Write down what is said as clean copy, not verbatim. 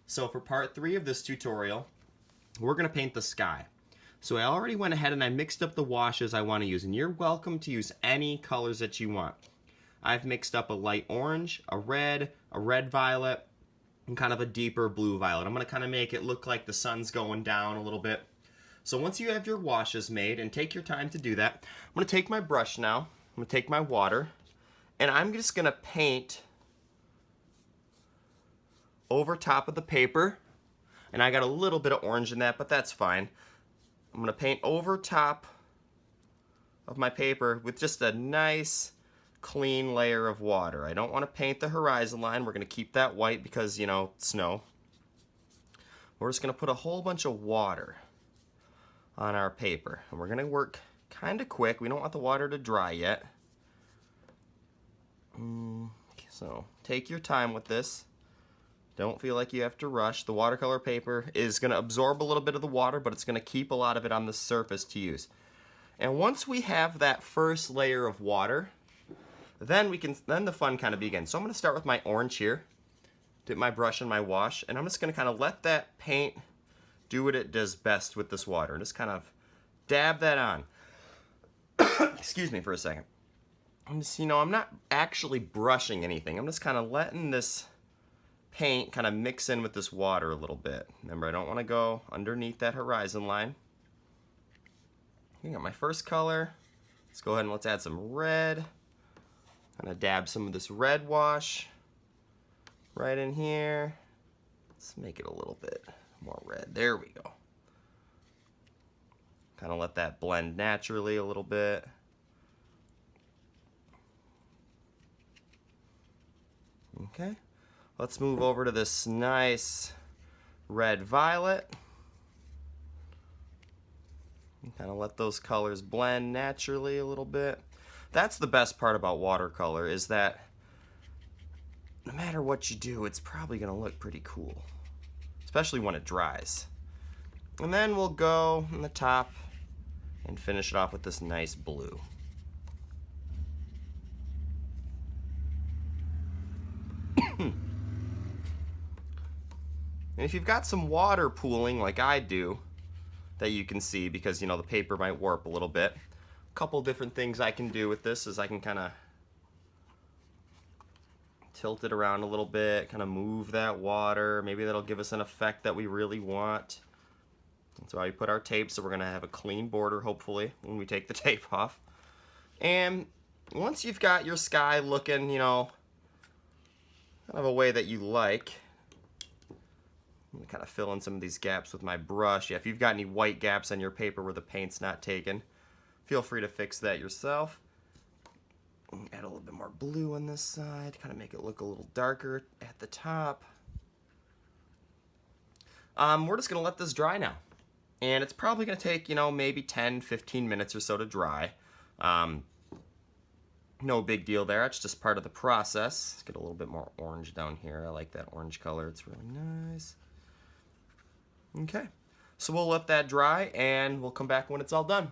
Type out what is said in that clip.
So for part 3 of this tutorial, we're going to paint the sky. So I already went ahead and I mixed up the washes I want to use, and you're welcome to use any colors that you want. I've mixed up a light orange, a red violet, and kind of a deeper blue violet. I'm going to kind of make it look like the sun's going down a little bit. So once you have your washes made, and take your time to do that, I'm going to take my brush now, I'm going to take my water, and I'm just going to paint over top of the paper. And I got a little bit of orange in that, but that's fine. I'm going to paint over top of my paper with just a nice clean layer of water. I don't want to paint the horizon line. We're going to keep that white because, you know, snow. We're just going to put a whole bunch of water on our paper. And we're going to work kind of quick. We don't want the water to dry yet. So take your time with this. Don't feel like you have to rush. The watercolor paper is going to absorb a little bit of the water, but it's going to keep a lot of it on the surface to use. And once we have that first layer of water, then the fun kind of begins. So I'm going to start with my orange here, dip my brush in my wash, and I'm just going to kind of let that paint do what it does best with this water, and just kind of dab that on. Excuse me for a second. I'm just, I'm not actually brushing anything. I'm just kind of letting this paint kind of mix in with this water a little bit. Remember, I don't want to go underneath that horizon line. I got my first color. Let's go ahead and let's add some red. I'm gonna dab some of this red wash right in here. Let's make it a little bit more red. There we go. Kind of let that blend naturally a little bit. Okay. Let's move over to this nice red violet. Kind of let those colors blend naturally a little bit. That's the best part about watercolor, is that no matter what you do, it's probably going to look pretty cool, especially when it dries. And then we'll go on the top and finish it off with this nice blue. And if you've got some water pooling like I do, that you can see because, the paper might warp a little bit, a couple different things I can do with this is I can kind of tilt it around a little bit, kind of move that water. Maybe that'll give us an effect that we really want. That's why we put our tape, so we're going to have a clean border, hopefully, when we take the tape off. And once you've got your sky looking, kind of a way that you like, I'm gonna kind of fill in some of these gaps with my brush. Yeah, if you've got any white gaps on your paper where the paint's not taken, feel free to fix that yourself. Add a little bit more blue on this side, kind of make it look a little darker at the top. We're just gonna let this dry now. And it's probably gonna take, maybe 10-15 minutes or so to dry. No big deal there, it's just part of the process. Let's get a little bit more orange down here. I like that orange color, it's really nice. Okay, so we'll let that dry and we'll come back when it's all done.